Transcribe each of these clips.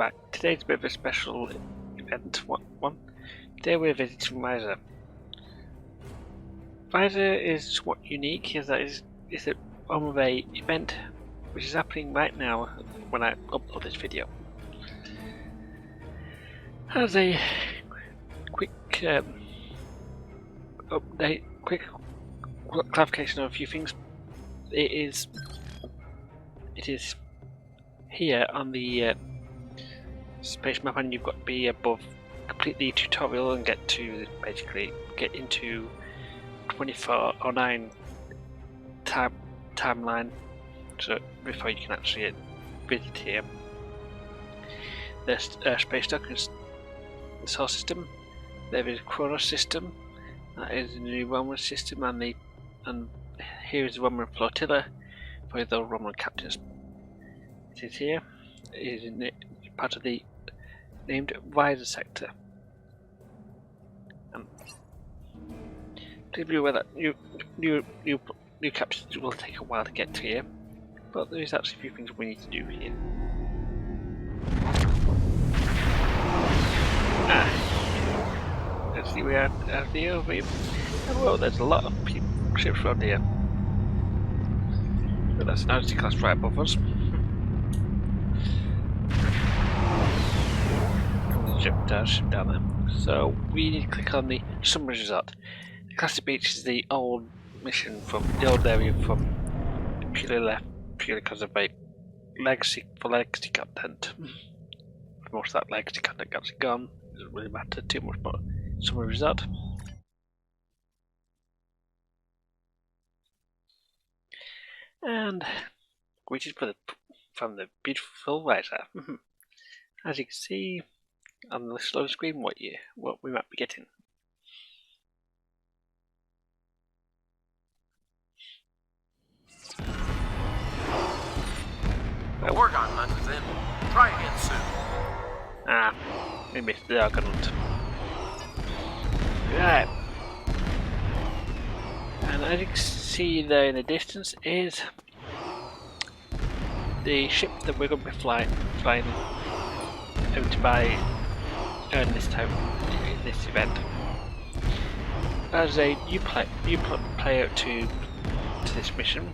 back. Today's a bit of a special event. One. Today we're visiting Risa. Risa is somewhat unique, as that is a home of a event which is happening right now when I upload this video. As a quick update, quick clarification of a few things, it is here on the space map, and you've got to be above, complete the tutorial and get into 2409 timeline, so before you can actually visit here. There's space dock is the solar system. There is Chronos system, that is the new Roman system, and here is the Roman flotilla for the Roman captains. It is here. It is part of the named Risa sector. Please be aware that new captains will take a while to get to here, but there is actually a few things we need to do here. Let's see, we are out here. And well, there's a lot of ships around here. But that's an Odyssey class right above us. Ship down there. So we need to click on the summer resort. The Classic Beach is the old mission from the old area from purely because of a legacy content. Most of that legacy content got gone. It doesn't really matter too much, but summer resort. And greetings from the beautiful Risa. As you can see on the slow screen, what we might be getting. The Orgon hunt is in. Try again soon. We missed the Orgon hunt. Right. And as you can see there in the distance is the ship that we're going to be flying out by this time in this event. As a new player to this mission,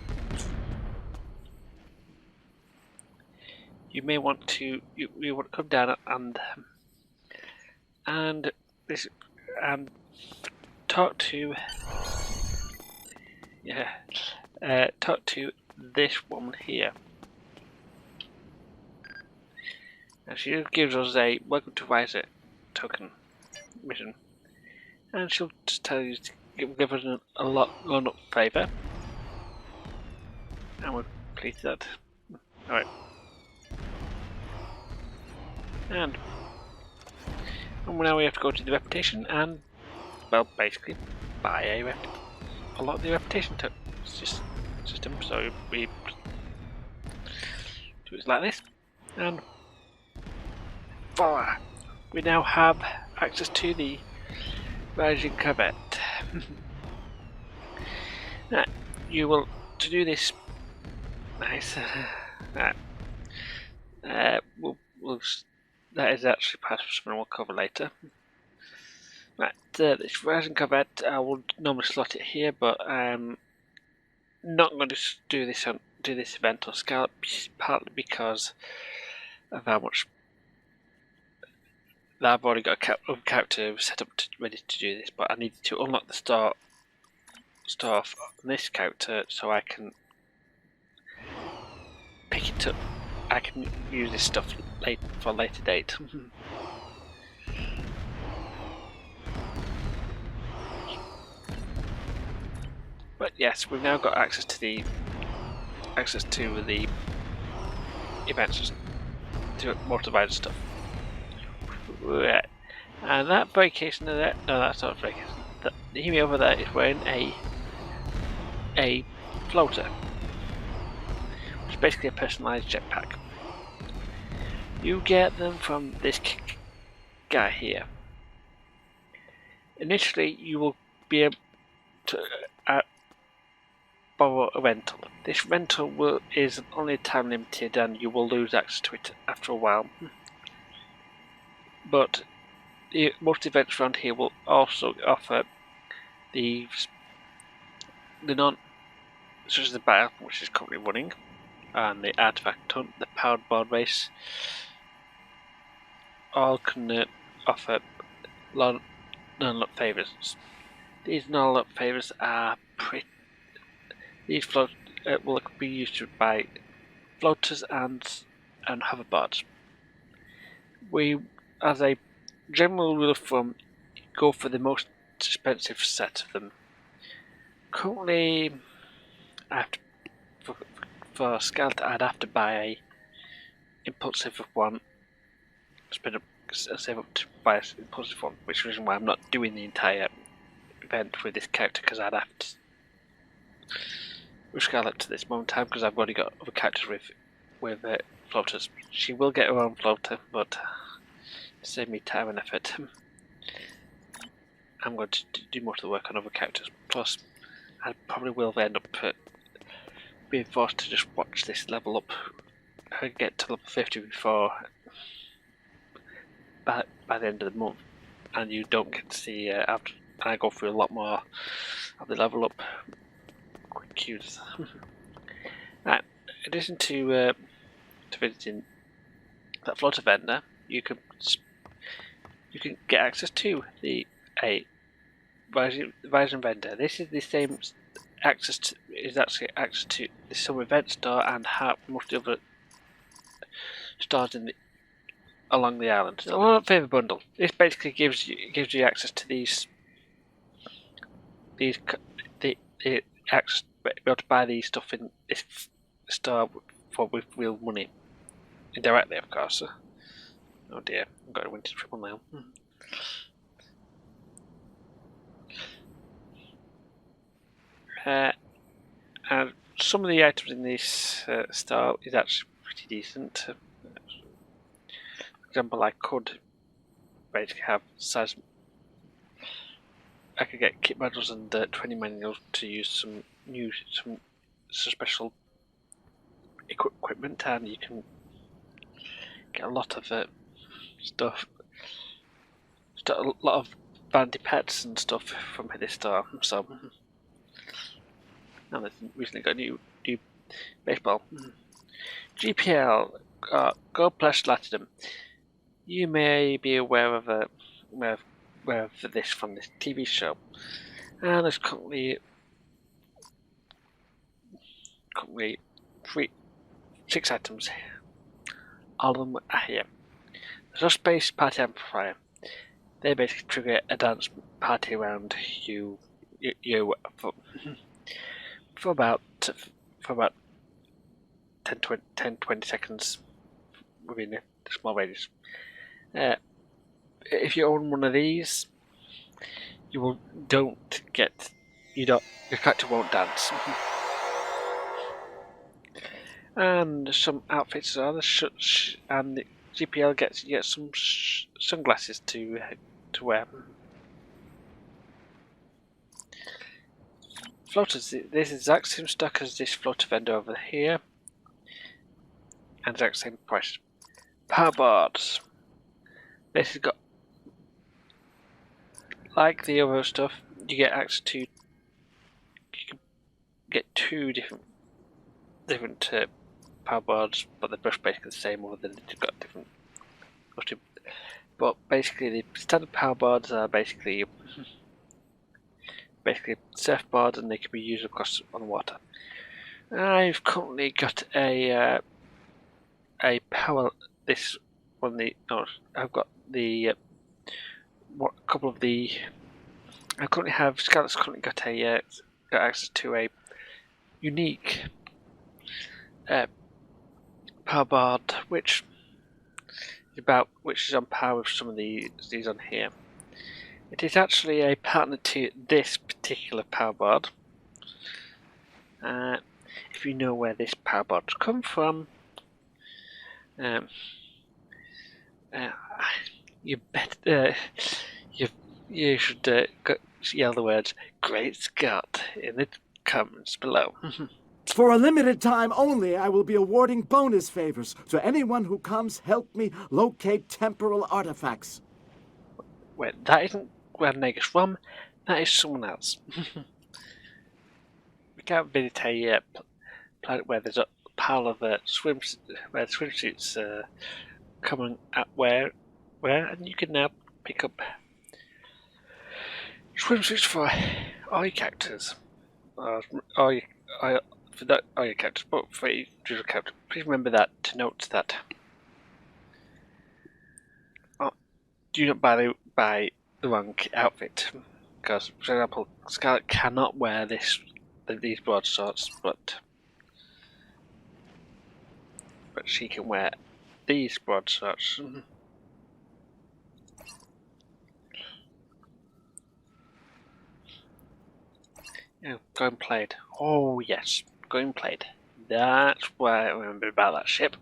you may want to come down and talk to this woman here. And she gives us a welcome to Risa token mission, and she'll just tell you to give us a lot grown up favour, and we'll complete that. Alright. And now we have to go to the reputation and, well, basically buy a lot of the reputation system. So we do it like this, and voila! We now have access to the Rising Corvette. Now, to do this, nice. That is actually part of something we'll cover later. Right, this Rising Corvette, I will normally slot it here, but I'm not going to do this event on Scarlet, partly because of how much I've already got a character set up ready to do this, but I need to unlock the store off this character so I can pick it up. I can use this stuff for a later date. But yes, we've now got access to the events, to motorbike stuff. Right. And that vacation there, no, that's not a vacation. The Hemi over there is wearing a floater, which is basically a personalised jetpack. You get them from this guy here. Initially, you will be able to borrow a rental. This rental is only time limited, and you will lose access to it after a while. but most events around here will also offer the non, such as the battle, which is currently running, and the artifact hunt, the powered board race. All can offer non-luck favours. These non-luck favours are these will be used by floaters and hoverboards. We, as a general rule of thumb, go for the most expensive set of them. Currently, I have to, for Skeleton, I'd have to buy a impulsive one. Save up to buy an impulsive one, which is the reason why I'm not doing the entire event with this character, because I'd have to with Scarlet to this moment in time, because I've already got other characters with floaters. She will get her own floater, but save me time and effort. I'm going to do most of the work on other characters. Plus, I probably will end up being forced to just watch this level up and get to level 50 before by the end of the month, and you don't get to see after. I go through a lot more of the level up quick queues. Now, in addition to visiting that floater vendor, you can get access to the Rising vendor. This is the same access to the summer event store and most of the other stores along the island. It's a lot favour bundle. This basically gives you access to the access to be able to buy these stuff in this store with real money indirectly, of course. Oh dear, I've got a winter triple now. And some of the items in this store is actually pretty decent. For example, I could basically have size. I could get kit modules and 20 manuals to use some special equipment, and you can get a lot of stuff. A lot of vanity pets and stuff from this store. So, and they've recently got a new baseball. GPL, Gold Plus Platinum. You may be aware of this from this TV show, and there's currently 6 items. All of them are here. There's a space party amplifier. They basically trigger a dance party around you for about 10-20 seconds within a small radius. If you own one of these, your character won't dance. And some outfits are and the GPL gets some sunglasses to wear. Floaters. This is the exact same stock as this floater vendor over here, and exact same price. Powerboards. This has got, like the other stuff, you get access to. You can get 2 different powerboards, but they're both basically the same, other than they've got different. But basically, the standard powerboards are basically surfboards, and they can be used across on water. I've currently got a power. This one, I've got the couple of the. I currently have Scarlett's currently got access to a unique powerboard, which is on par with some of these on here. It is actually a partner to this particular powerboard. If you know where this powerboard's come from, you should yell the words "Great Scott" in the comments below. For a limited time only, I will be awarding bonus favors to anyone who comes help me locate temporal artifacts. Wait, that isn't where Negus from. That is someone else. We can't visit a planet where there's a pile of swimsuits coming at where, and you can now pick up swimsuits for all your characters. All your, for that, all your characters, but for each individual character. Please remember that to note that. Do not buy the wrong outfit, because, for example, Scarlet cannot wear these broadswords, but she can wear these broadswords. Yeah, going played. Oh yes, going played. That's what I remember about that ship.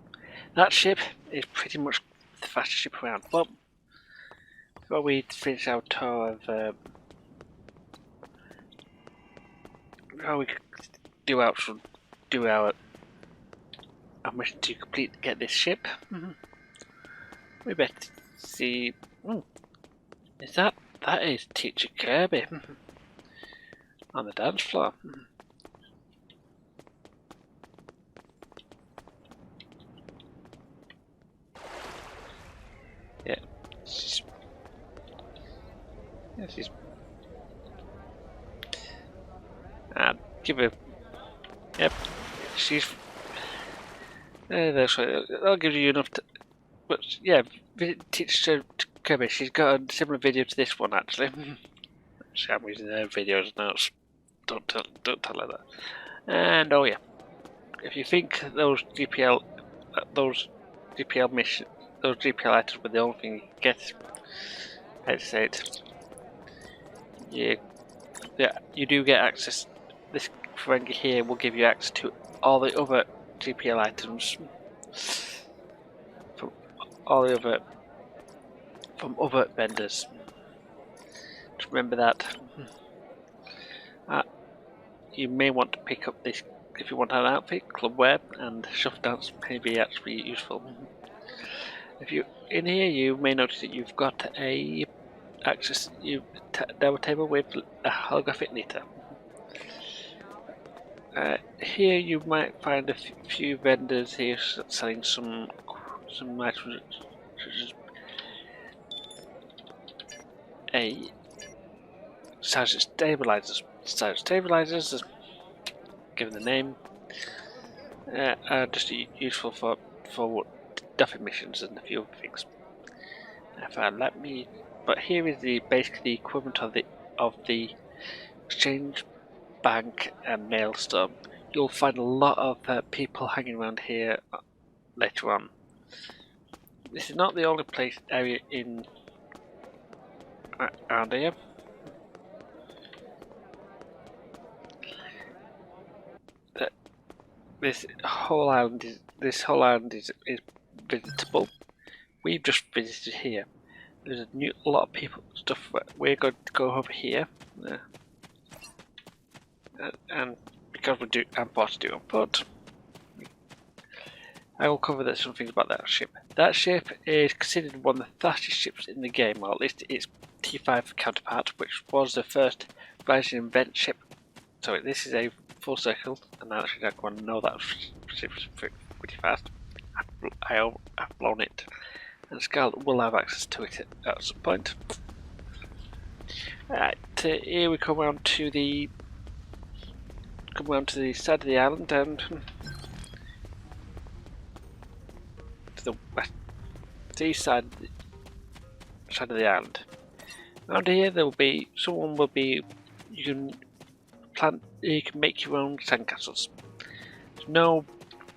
That ship is pretty much the fastest ship around. But before we finish our tour of, before we do our mission to get this ship, we better see. Is that is Teacher Kirby on the dance floor? Yeah, she's give her. Yep, she's. That's right. That'll give you enough. But yeah, Teacher Kirby. She's got a similar video to this one actually. I'm using her videos now. Don't tell her that. And oh yeah, if you think those GPL mission, those GPL items were the only thing you get, I'd say it. Yeah, you do get access. This Ferengi here will give you access to all the other GPL items from other vendors. Just remember that. You may want to pick up this if you want an outfit, clubwear, and shuffle dance may be actually useful. If you in here, you may notice that you've got a down table with a holographic meter. Here you might find a few vendors here selling some items such as a sergeant stabilizers. Sergeant stabilizers, given the name, are just useful for Duffy missions and a few other things. But here is basically the equivalent of the exchange bank and mail store. You'll find a lot of people hanging around here later on. This is not the only area in around here. This whole island is visitable. We've just visited here. There's a lot of people stuff. We're going to go over here, and because I'm forced to do it, but I will cover some things about that ship. That ship is considered one of the fastest ships in the game, or at least its T5 counterpart, which was the first rising event ship. So this is a full circle, and actually I want to know that ship's pretty fast. I've blown it, and Scarlet will have access to it at some point. Right, here we come around to the side of the island and to the east side of the island. Around here you can make your own sandcastles. There's no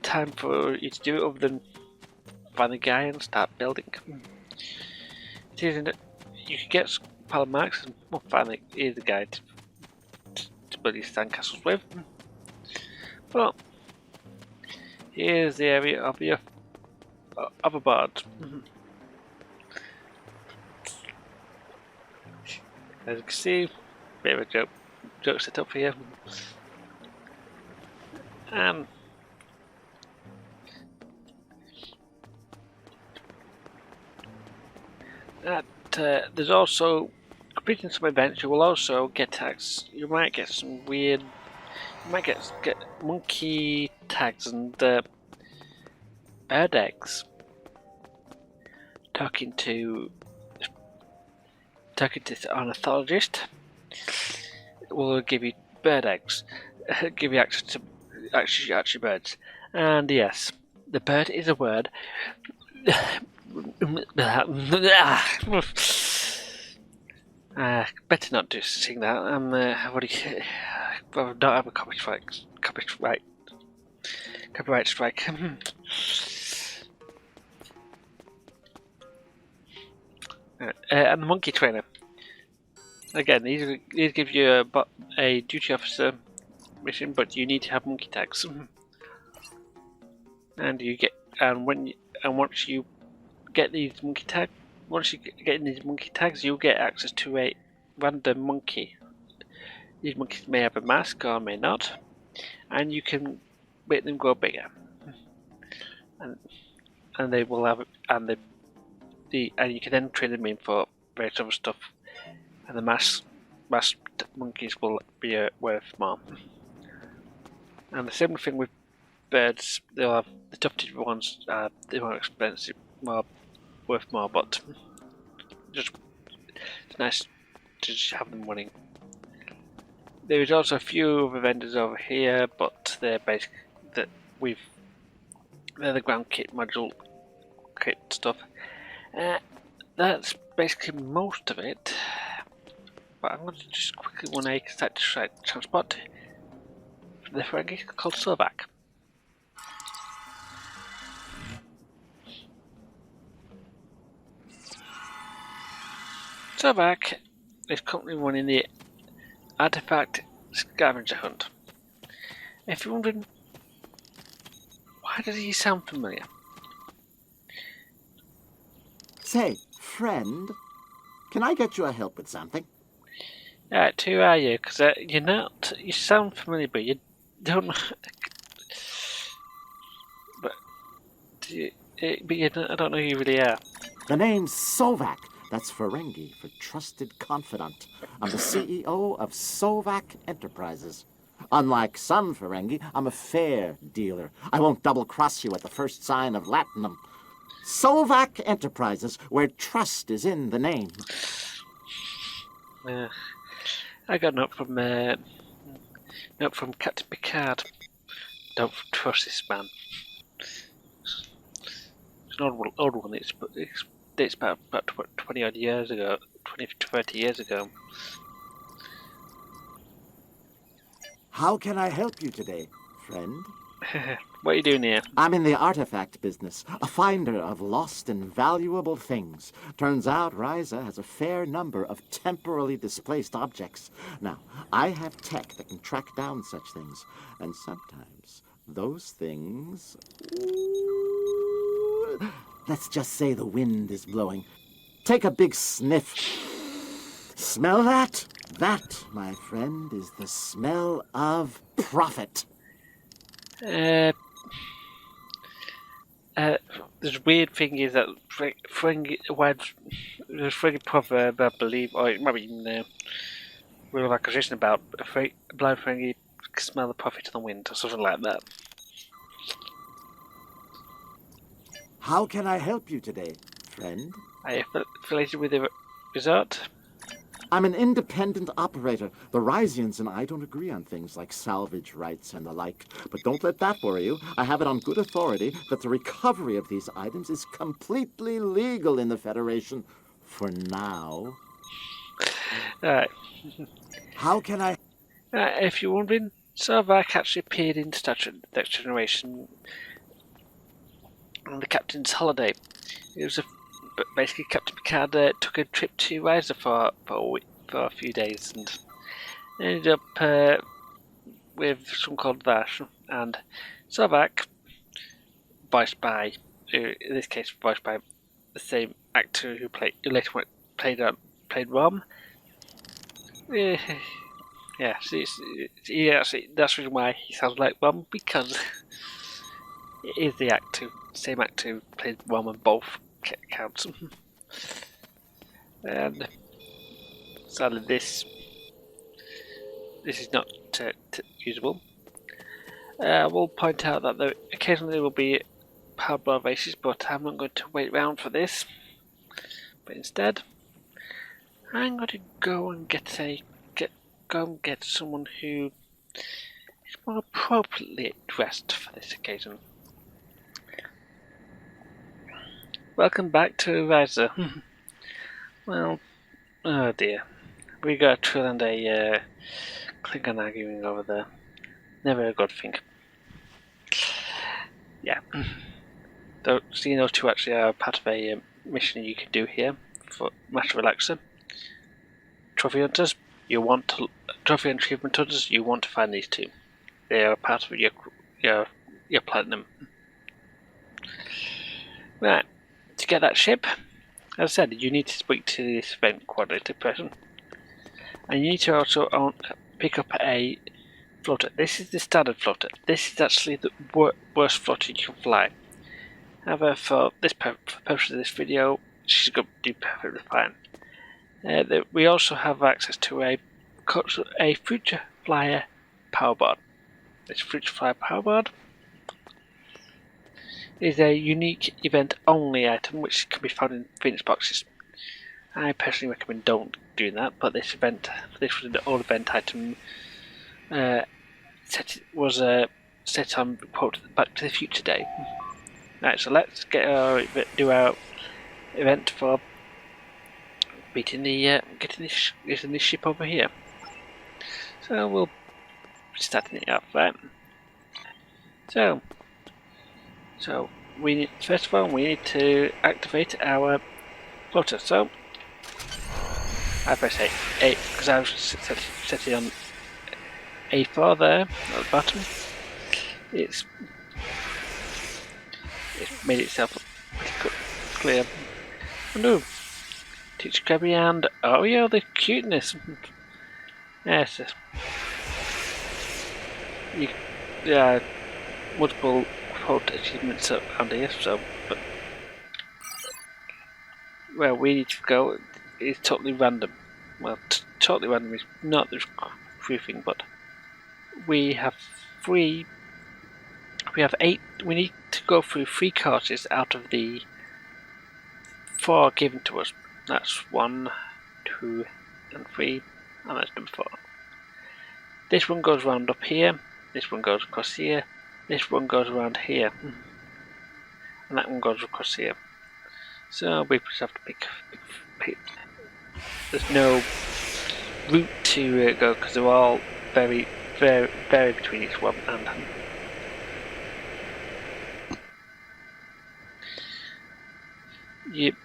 time for you to do it other than find a guy and start building. It isn't. You can get a pile of marks and finally here's the guy to build your sandcastles with. But here's the area of your board. As you can see, bit of a joke set up here. Um, there's also completing some events. You will also get tags. You might get some weird. You might get monkey tags and bird eggs. Talking to this ornithologist will give you bird eggs. Give you access to actually birds. And yes, the bird is a word. Better not do sing that. I'm already. Well, don't have a copyright strike. And the monkey trainer. Again, these give you a duty officer mission, but you need to have monkey tags. And you get once you get these monkey tags, you'll get access to a random monkey. These monkeys may have a mask or may not, and you can make them grow bigger. And they will have and you can then train them in for various other stuff. And the masked monkeys will be worth more. And the same thing with birds. They'll have the tufted ones. They're more expensive, worth more, but it's nice to just have them running. There is also a few other vendors over here, but they're they're the ground kit module kit stuff. That's basically most of it. But I'm going to just quickly run a site transport for the Ferengi called Slovak. Slovak is currently running the artifact scavenger hunt. If you're wondering, why does he sound familiar? Say, friend, can I get you a help with something? Who are you? Because you're not. You sound familiar, but you don't. I don't know who you really are. The name's Sovak. That's Ferengi for Trusted Confidant. I'm the CEO of Sovak Enterprises. Unlike some Ferengi, I'm a fair dealer. I won't double-cross you at the first sign of Latinum. Sovak Enterprises, where trust is in the name. I got a note from Captain Picard. Don't trust this man. It's an old one. It dates about 20 odd years ago, 20 to 30 years ago. How can I help you today, friend? What are you doing here? I'm in the artifact business, a finder of lost and valuable things. Turns out Risa has a fair number of temporally displaced objects. Now, I have tech that can track down such things, and sometimes those things... Let's just say the wind is blowing. Take a big sniff. Smell that? That, my friend, is the smell of profit. There's weird thing is that Ferengi proverb, I believe, or it might be in real accusation about a blind Ferengi can smell the profit in the wind, or something like that. How can I help you today, friend? Are you affiliated with the resort? I'm an independent operator. The Risians and I don't agree on things like salvage rights and the like. But don't let that worry you. I have it on good authority that the recovery of these items is completely legal in the Federation. For now. Alright. How can I... If you're wondering, Sarvak actually appeared in Star Trek Next Generation on the Captain's Holiday. It was basically Captain Picard took a trip to Risa for a few days and ended up with someone called Vash, and Sarvak, voiced by, in this case, voiced by the same actor who later played Rom. Yeah, see, that's the reason why he sounds like Rom, because it is the same actor who played Rom on both accounts. And sadly, this is not usable. We'll point out that occasionally there will be Powerball races, but I'm not going to wait around for this. But instead, I'm going to go and get someone who is more appropriately dressed for this occasion. Welcome back to Risa. Well, oh dear, we got a Trill and a Klingon arguing over there. Never a good thing. Yeah. So seeing those two actually are part of a mission you can do here for Master Relaxer. Trophy Hunters, Trophy and Achievement Hunters, you want to find these two. They are part of your platinum. Right, to get that ship, as I said, you need to speak to this event coordinator person. And you need to also pick up a floater. This is the standard floater. This is actually the worst floater you can fly. However, for the purpose of this video, she's going to do perfectly fine. We also have access to a Future Flyer powerboard. This Future Flyer powerboard is a unique event-only item which can be found in Phoenix boxes. I personally recommend don't do that, but this was an old event item. Was set on Back to the Future Day. Right, so let's do our event for getting this ship over here. So we'll be starting it up, right? So first of all we need to activate our floater. So I press A because I've set it on A4 there at the bottom. It's made itself pretty clear. And teach Kirby and oh yeah, the cuteness. Yes, multiple quote achievements around here. So, but where we need to go is totally random. Well, totally random is not the true thing, but we have three. We have 8. We need to go through 3 courses out of the 4 given to us. That's 1, 2, and 3, and that's number 4. This one goes round up here. This one goes across here. This one goes around here, and that one goes across here. So we just have to pick. There's no route to go because they're all very between each one and.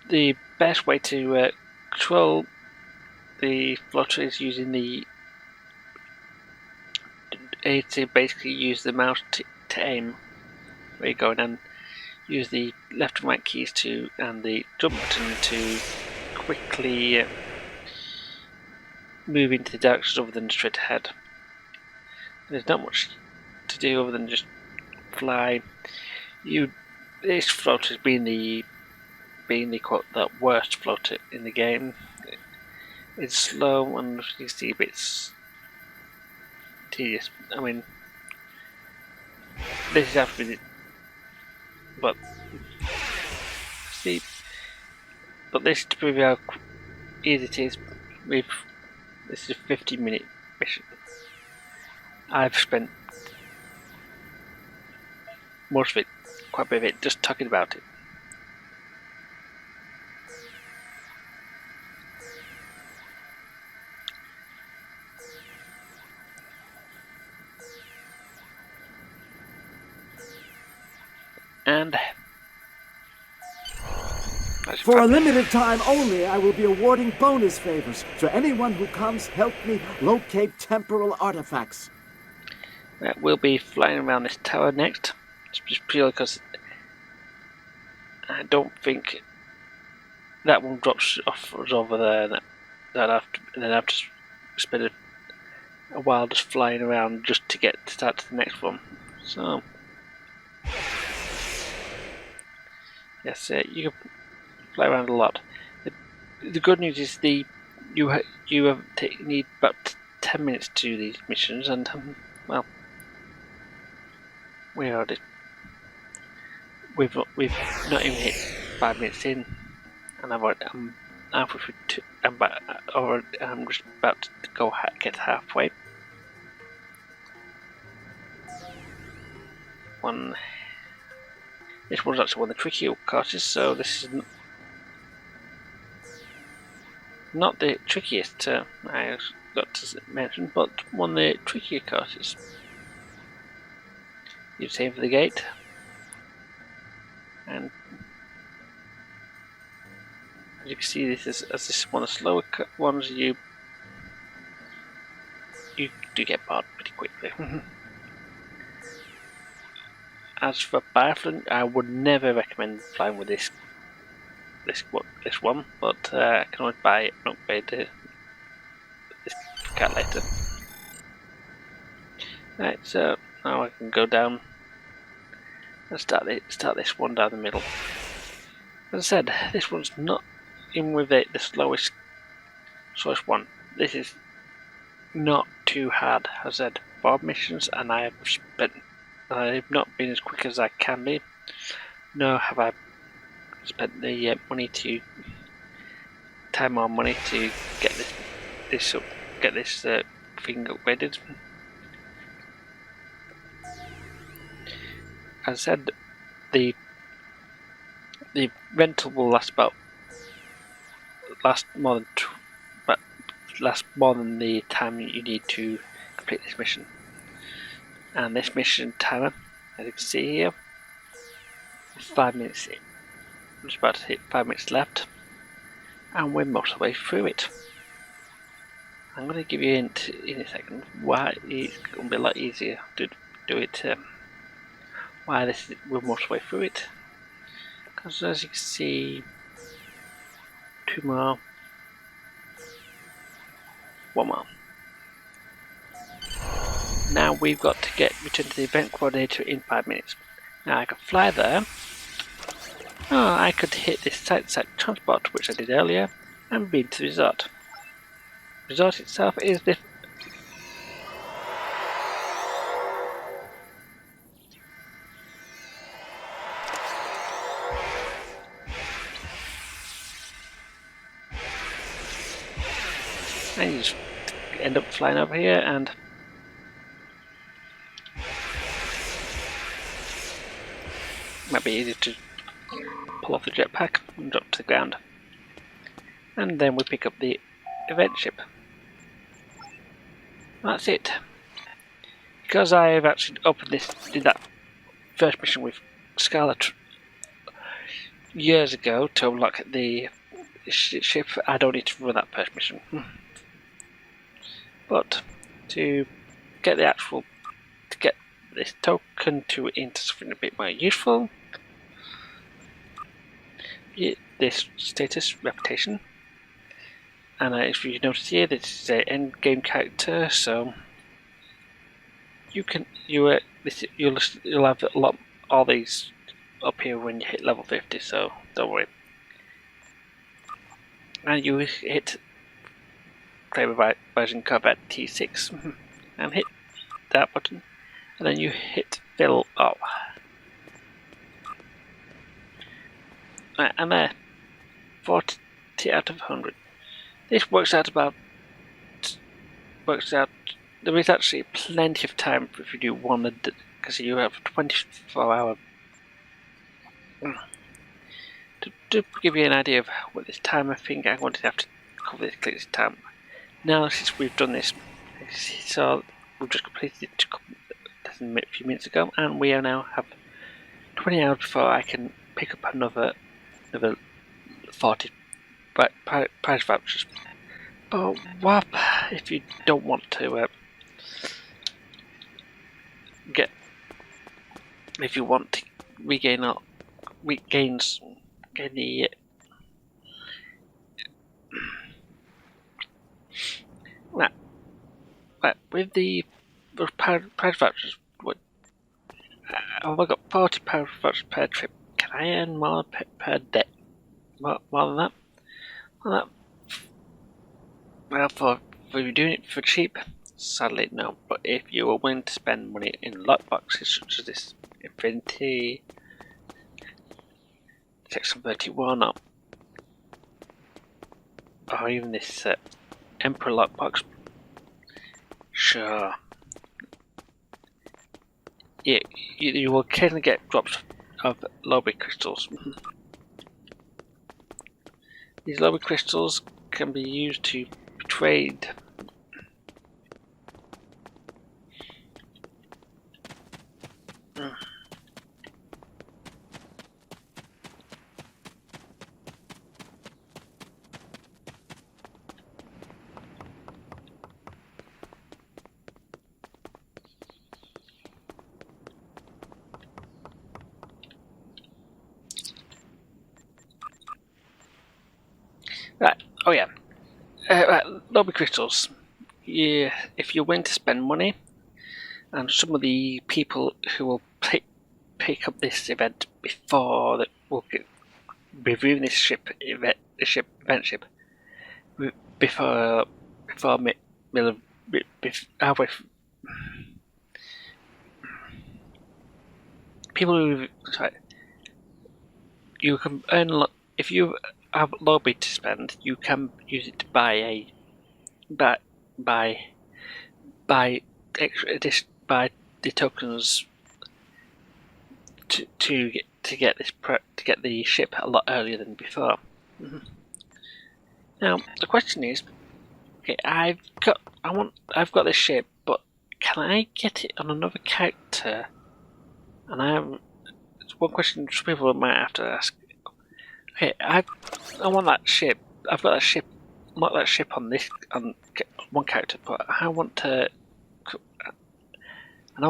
The best way to control the floater is using to basically use the mouse to aim where you're going, and use the left and right keys and the jump button to quickly move into the directions other than straight ahead. There's not much to do other than just fly. This floater has been the quote that worst floater in the game. It's slow and you see bits tedious. I mean, this is after but this to prove how easy it is. This is a 50-minute mission. I've spent most of it, quite a bit of it, just talking about it. And for a limited time only, I will be awarding bonus favors to anyone who comes help me locate temporal artifacts. We'll be flying around this tower next, just purely because I don't think that one drops off us over there. Then I have to spend a while just flying around just to get to start to the next one. So yes, you can fly around a lot. The good news is you need about 10 minutes to do these missions, and well, we've not even hit 5 minutes in, and I'm just about to get halfway. This one's actually one of the trickier courses, so this is not the trickiest I got to mention, but one of the trickier courses. You're same for the gate, and as you can see, this is as this is one of the slower ones. You do get bored pretty quickly. As for biathlon, I would never recommend flying with this one, but I can always buy it and upgrade this cat later. Right, so now I can go down and start this one down the middle. As I said, this one's not in with the slowest one. This is not too hard. As I said, 4 missions, and I've not been as quick as I can be. Nor have I spent the time or money to get this thing upgraded. As I said, the rental will last more than the time you need to complete this mission. And this mission timer, as you can see here, is 5 minutes in. I'm just about to hit 5 minutes left, and we're most of the way through it. I'm going to give you a hint in a second why it's going to be a lot easier to do it. Why we're most of the way through it. Because as you can see, 2 more, 1 more. Now we've got to return to the event coordinator in 5 minutes. Now I can fly there. I could hit this site transport, which I did earlier, and be to the resort. The resort itself is this. And you just end up flying over here and might be easy to pull off the jetpack and drop to the ground. And then we pick up the event ship. That's it. Because I've actually did that first mission with Scarlet years ago to unlock the ship, I don't need to run that first mission. But to get this token into something a bit more useful, this status reputation, and if you notice here, this is an end game character, so you'll have all these up here when you hit level 50, so don't worry. And you hit Firebird version Corvette T6 and hit that button, and then you hit fill up. Right, and there, 40 out of 100. This works out. There is actually plenty of time if you do one, because you have 24-hour. To give you an idea of what this time, I think I wanted to have to click this time. Now, since we've done this, so we've just completed it a few minutes ago, and we now have 20 hours before I can pick up another 40 prize vouchers. But what if you don't want to if you want to regain the right, with the power vouchers, I've got 40 power vouchers per trip. Can I earn more per day? More than that? Well, for you doing it for cheap, sadly no. But if you were willing to spend money in lockboxes such as this Infinity, Section 31, or even this Emperor lockbox, sure. Yeah, you will occasionally get drops of lobby crystals. These lobby crystals can be used to trade. Right, oh yeah. Right, lobby crystals. Yeah, if you're willing to spend money, and some of the people who will pick up this event before that will get reviewing this event ship before halfway. People who you can earn if you have lobby to spend, you can use it to buy extra edition, buy the tokens to get the ship a lot earlier than before. Now the question is, okay, I've got this ship, but can I get it on another character? And it's one question some people might have to ask. Okay, I want that ship. I've got that ship. Not that ship on one character, but I want to. And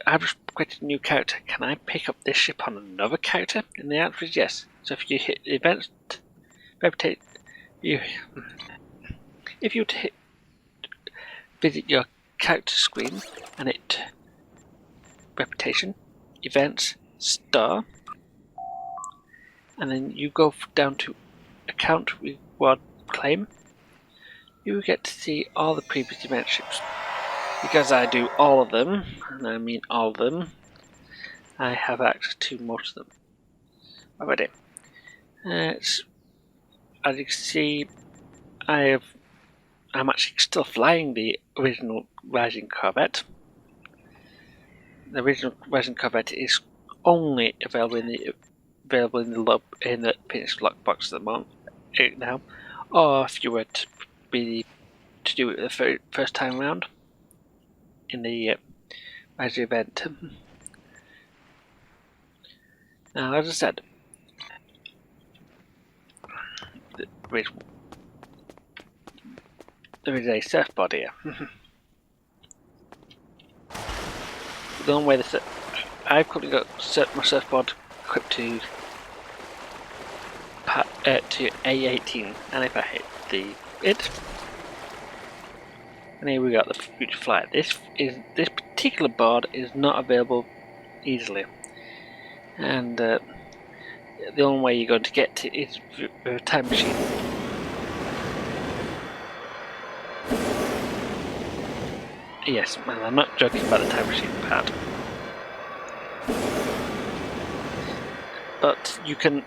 I've just created a new character. Can I pick up this ship on another character? And the answer is yes. So if you hit events, if you visit your character screen and hit reputation, events, star, and then you go down to account reward claim, you get to see all the previous event ships. Because I do all of them, and I mean all of them, I have access to most of them already. As you can see, I'm actually still flying the original Rising Corvette. The original Rising Corvette is only available in the Phoenix lockbox at the moment now, or if you were to do it the first time around in the Rising event. Now, as I said, there is a surfboard here. The only way I've currently got my surfboard equipped to A18, and if I hit it, and here we got the future flight. This particular board is not available easily, and the only way you're going to get it is with a time machine. Yes, and I'm not joking about the time machine part. But you can.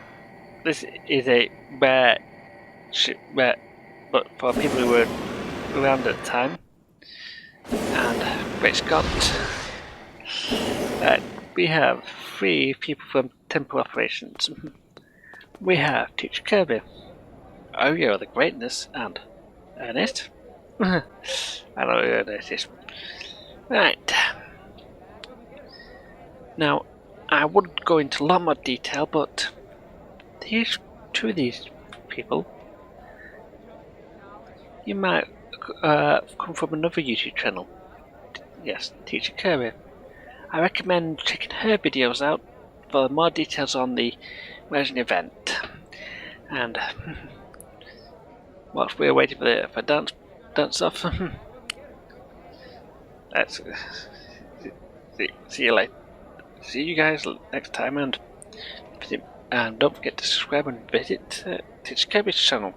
This is a rare ship, but for people who were around at the time. And great Scott, we have 3 people from Temple Operations. We have Teacher Kirby, Oh Yeah, the Greatness, and Ernest. I know who Ernest is. Right. Now, I would go into a lot more detail, but two of these people, you might come from another YouTube channel. Yes, Teacher Kirby. I recommend checking her videos out for more details on the Resin event. And whilst we're waiting for dance off, That's see you later. See you guys next time, and don't forget to subscribe and visit Teach Kirby's channel.